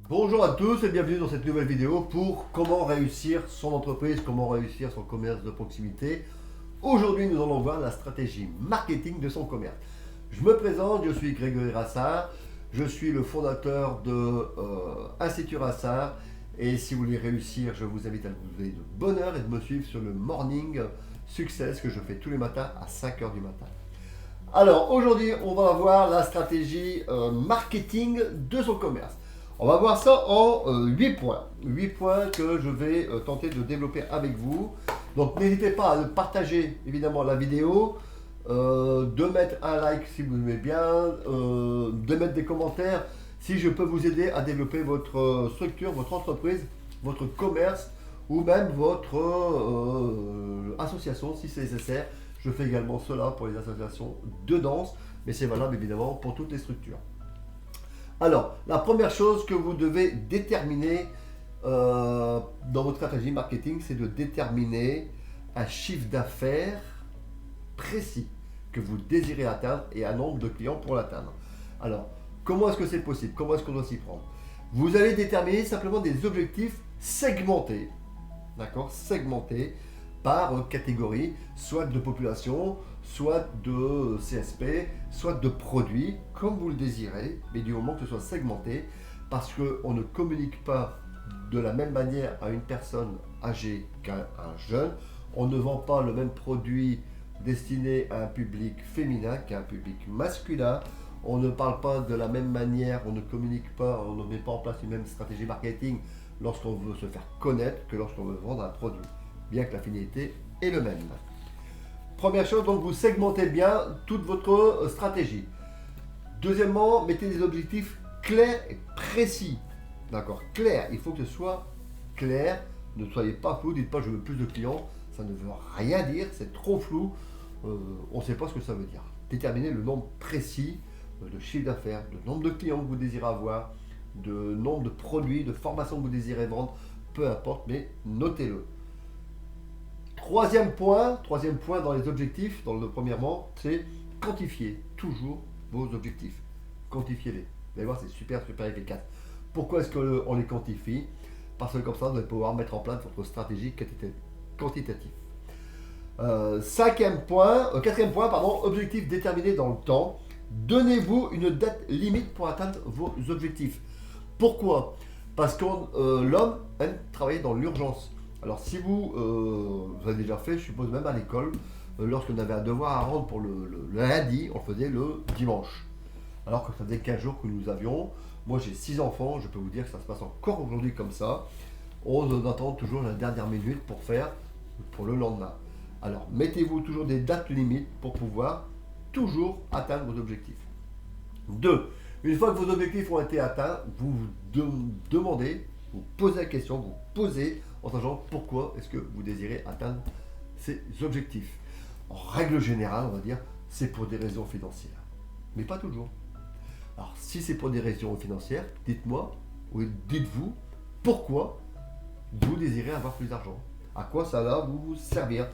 Bonjour à tous et bienvenue dans cette nouvelle vidéo pour comment réussir son entreprise, comment réussir son commerce de proximité. Aujourd'hui, nous allons voir la stratégie marketing de son commerce. Je me présente, je suis Grégory Rassard, je suis le fondateur de Institut Rassard et si vous voulez réussir, je vous invite à vous lever de bonne heure et de me suivre sur le Morning Success que je fais tous les matins à 5 heures du matin. Alors aujourd'hui, on va voir la stratégie marketing de son commerce. On va voir ça en 8 points. 8 points que je vais tenter de développer avec vous. Donc n'hésitez pas à partager évidemment la vidéo, de mettre un like si vous aimez bien, de mettre des commentaires si je peux vous aider à développer votre structure, votre entreprise, votre commerce ou même votre association si c'est nécessaire. Je fais également cela pour les associations de danse, mais c'est valable évidemment pour toutes les structures. Alors, la première chose que vous devez déterminer dans votre stratégie marketing, c'est de déterminer un chiffre d'affaires précis que vous désirez atteindre et un nombre de clients pour l'atteindre. Alors, comment est-ce que c'est possible? Comment est-ce qu'on doit s'y prendre? Vous allez déterminer simplement des objectifs segmentés, d'accord? Segmentés par catégorie, soit de population, soit de CSP, soit de produits, comme vous le désirez, mais du moment que ce soit segmenté, parce qu'on ne communique pas de la même manière à une personne âgée qu'à un jeune. On ne vend pas le même produit destiné à un public féminin qu'à un public masculin. On ne parle pas de la même manière, on ne communique pas, on ne met pas en place une même stratégie marketing lorsqu'on veut se faire connaître que lorsqu'on veut vendre un produit, bien que la finalité est le même. Première chose, donc vous segmentez bien toute votre stratégie. Deuxièmement, mettez des objectifs clairs et précis. D'accord, clair, il faut que ce soit clair, ne soyez pas flou, dites pas je veux plus de clients, ça ne veut rien dire, c'est trop flou, on ne sait pas ce que ça veut dire. Déterminez le nombre précis de chiffre d'affaires, de nombre de clients que vous désirez avoir, de nombre de produits, de formations que vous désirez vendre, peu importe, mais notez-le. Troisième point dans les objectifs, premièrement, c'est quantifier toujours vos objectifs. Quantifiez-les. Vous allez voir, c'est super efficace. Pourquoi est-ce qu'on les quantifie? Parce que comme ça, vous allez pouvoir mettre en place votre stratégie quantitative. Quatrième point, objectif déterminé dans le temps. Donnez-vous une date limite pour atteindre vos objectifs. Pourquoi? Parce que l'homme aime travailler dans l'urgence. Alors si vous avez déjà fait, je suppose même à l'école, lorsqu'on avait un devoir à rendre pour le lundi, on le faisait le dimanche. Alors que ça faisait 15 jours que nous avions. Moi j'ai 6 enfants, je peux vous dire que ça se passe encore aujourd'hui comme ça. On attend toujours la dernière minute pour faire pour le lendemain. Alors mettez-vous toujours des dates limites pour pouvoir toujours atteindre vos objectifs. 2. Une fois que vos objectifs ont été atteints, vous demandez, vous posez la question, vous posez en sachant pourquoi est-ce que vous désirez atteindre ces objectifs. En règle générale, on va dire, c'est pour des raisons financières. Mais pas toujours. Alors, si c'est pour des raisons financières, dites-moi, ou dites-vous, pourquoi vous désirez avoir plus d'argent. À quoi ça va vous servir?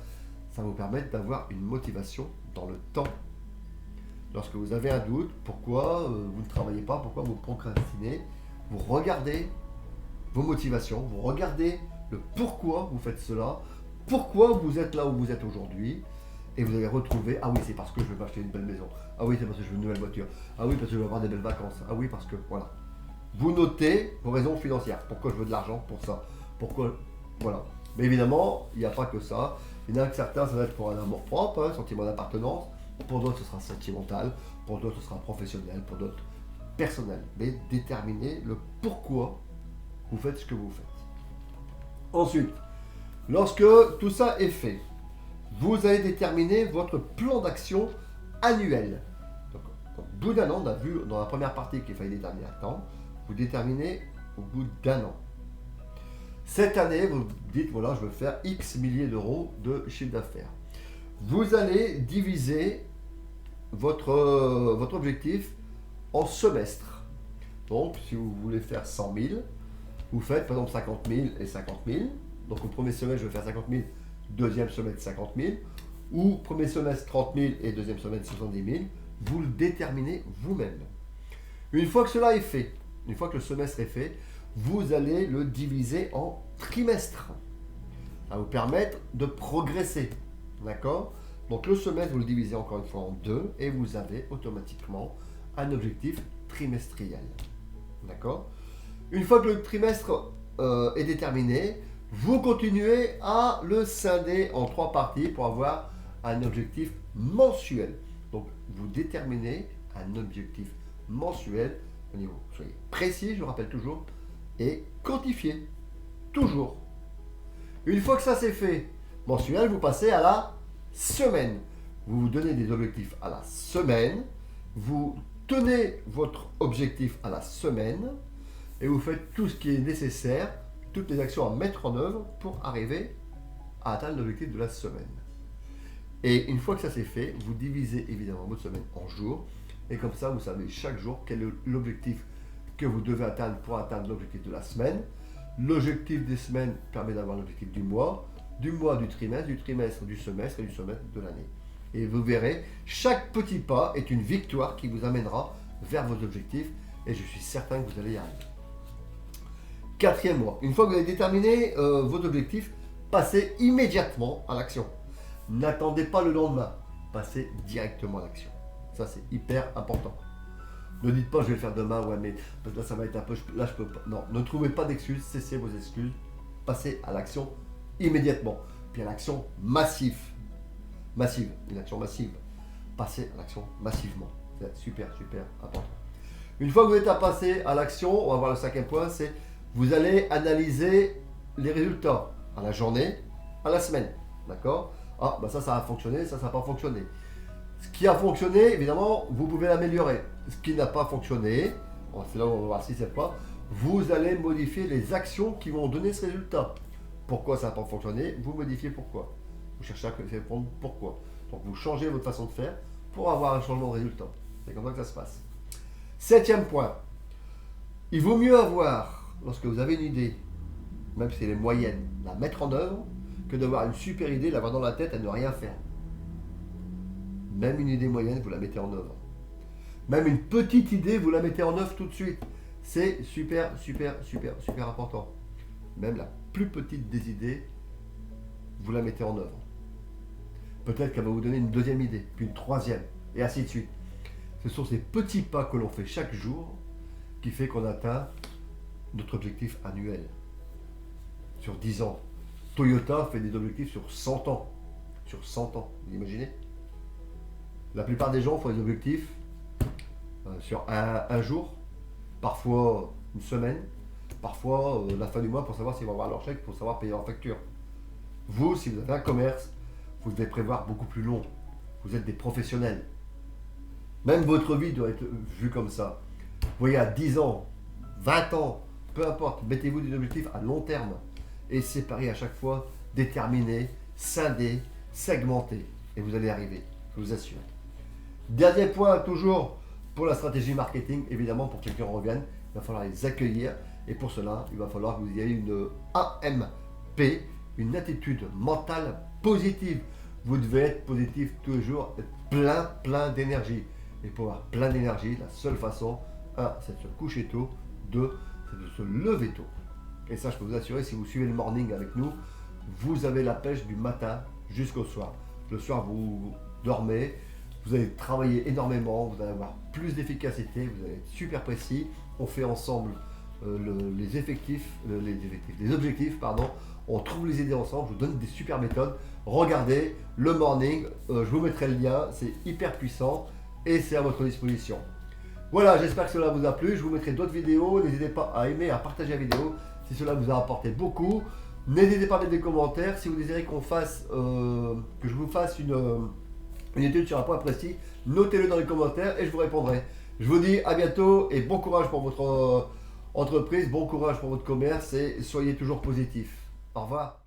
Ça va vous permettre d'avoir une motivation dans le temps. Lorsque vous avez un doute, pourquoi vous ne travaillez pas, pourquoi vous procrastinez, vous regardez vos motivations, vous regardez le pourquoi vous faites cela, pourquoi vous êtes là où vous êtes aujourd'hui, et vous allez retrouver, ah oui, c'est parce que je veux m'acheter une belle maison, ah oui, c'est parce que je veux une nouvelle voiture, ah oui, parce que je veux avoir des belles vacances, ah oui, parce que, voilà. Vous notez vos raisons financières, pourquoi je veux de l'argent pour ça, pourquoi, voilà. Mais évidemment, il n'y a pas que ça, il y en a que certains, ça va être pour un amour propre, un sentiment d'appartenance, pour d'autres ce sera sentimental, pour d'autres ce sera professionnel, pour d'autres personnel. Mais déterminez le pourquoi vous faites ce que vous faites. Ensuite, lorsque tout ça est fait, vous allez déterminer votre plan d'action annuel. Donc, au bout d'un an, on a vu dans la première partie qu'il fallait déterminer un temps, vous déterminez au bout d'un an. Cette année, vous dites, voilà, je veux faire X milliers d'euros de chiffre d'affaires. Vous allez diviser votre objectif en semestres. Donc, si vous voulez faire 100 000, vous faites par exemple 50 000 et 50 000. Donc, au premier semestre, je vais faire 50 000, deuxième semestre 50 000, ou premier semestre 30 000 et deuxième semestre 70 000. Vous le déterminez vous-même. Une fois que cela est fait, une fois que le semestre est fait, vous allez le diviser en trimestres. Ça va vous permettre de progresser. D'accord? Donc le semestre, vous le divisez encore une fois en 2 et vous avez automatiquement un objectif trimestriel. D'accord? Une fois que le trimestre est déterminé, vous continuez à le scinder en 3 parties pour avoir un objectif mensuel. Donc vous déterminez un objectif mensuel au niveau, soyez précis, je le rappelle toujours, et quantifié. Toujours. Une fois que ça c'est fait, mensuel, vous passez à la semaine. Vous vous donnez des objectifs à la semaine, vous tenez votre objectif à la semaine et vous faites tout ce qui est nécessaire, toutes les actions à mettre en œuvre pour arriver à atteindre l'objectif de la semaine. Et une fois que ça c'est fait, vous divisez évidemment votre semaine en jours et comme ça vous savez chaque jour quel est l'objectif que vous devez atteindre pour atteindre l'objectif de la semaine. L'objectif des semaines permet d'avoir l'objectif du mois, du trimestre, du semestre et du semestre de l'année. Et vous verrez, chaque petit pas est une victoire qui vous amènera vers vos objectifs et je suis certain que vous allez y arriver. Quatrième mois, une fois que vous avez déterminé vos objectifs, passez immédiatement à l'action. N'attendez pas le lendemain, passez directement à l'action. Ça c'est hyper important. Ne dites pas je vais le faire demain, ouais mais là ça va être un peu, là je peux pas. Non, ne trouvez pas d'excuses, cessez vos excuses, passez à l'action immédiatement. Puis à l'action massive. Massive, une action massive. Passez à l'action massivement. C'est super, super important. Une fois que vous êtes à passer à l'action, on va voir le cinquième point, c'est vous allez analyser les résultats à la journée, à la semaine. D'accord? Ah, bah ça a fonctionné, ça n'a pas fonctionné. Ce qui a fonctionné, évidemment, vous pouvez l'améliorer. Ce qui n'a pas fonctionné, c'est là où on va voir si c'est pas, vous allez modifier les actions qui vont donner ce résultat. Pourquoi ça n'a pas fonctionné? Vous modifiez pourquoi. Vous cherchez à répondre pourquoi. Donc vous changez votre façon de faire pour avoir un changement de résultat. C'est comme ça que ça se passe. Septième point. Il vaut mieux avoir, lorsque vous avez une idée, même si elle est moyenne, la mettre en œuvre, que d'avoir une super idée, l'avoir dans la tête et ne rien faire. Même une idée moyenne, vous la mettez en œuvre. Même une petite idée, vous la mettez en œuvre tout de suite. C'est super, super, super, super important. Même la plus petite des idées, vous la mettez en œuvre. Peut-être qu'elle va vous donner une deuxième idée, puis une troisième, et ainsi de suite. Ce sont ces petits pas que l'on fait chaque jour qui fait qu'on atteint notre objectif annuel. Sur 10 ans. Toyota fait des objectifs sur 100 ans. Sur 100 ans, vous imaginez? La plupart des gens font des objectifs sur un jour, parfois une semaine, parfois la fin du mois pour savoir s'ils vont avoir leur chèque, pour savoir payer leur facture. Vous, si vous avez un commerce, vous devez prévoir beaucoup plus long. Vous êtes des professionnels. Même votre vie doit être vue comme ça. Vous voyez, à 10 ans, 20 ans, peu importe, mettez-vous des objectifs à long terme et séparez à chaque fois, déterminez, scindez, segmentez et vous allez arriver, je vous assure. Dernier point, toujours pour la stratégie marketing, évidemment, pour que quelqu'un revienne, il va falloir les accueillir et pour cela, il va falloir que vous ayez une AMP, une attitude mentale positive. Vous devez être positif tous les jours, être plein d'énergie. Et pour avoir plein d'énergie, la seule façon, 1, c'est de se coucher tôt, 2, c'est de se lever tôt. Et ça, je peux vous assurer, si vous suivez le morning avec nous, vous avez la pêche du matin jusqu'au soir. Le soir, vous dormez, vous allez travailler énormément, vous allez avoir plus d'efficacité, vous allez être super précis. On fait ensemble les objectifs, pardon. On trouve les idées ensemble, je vous donne des super méthodes. Regardez le morning, je vous mettrai le lien, c'est hyper puissant et c'est à votre disposition. Voilà, j'espère que cela vous a plu. Je vous mettrai d'autres vidéos. N'hésitez pas à aimer, à partager la vidéo si cela vous a apporté beaucoup. N'hésitez pas à mettre des commentaires. Si vous désirez que je vous fasse une étude sur un point précis, notez-le dans les commentaires et je vous répondrai. Je vous dis à bientôt et bon courage pour votre entreprise, bon courage pour votre commerce et soyez toujours positif. Au revoir.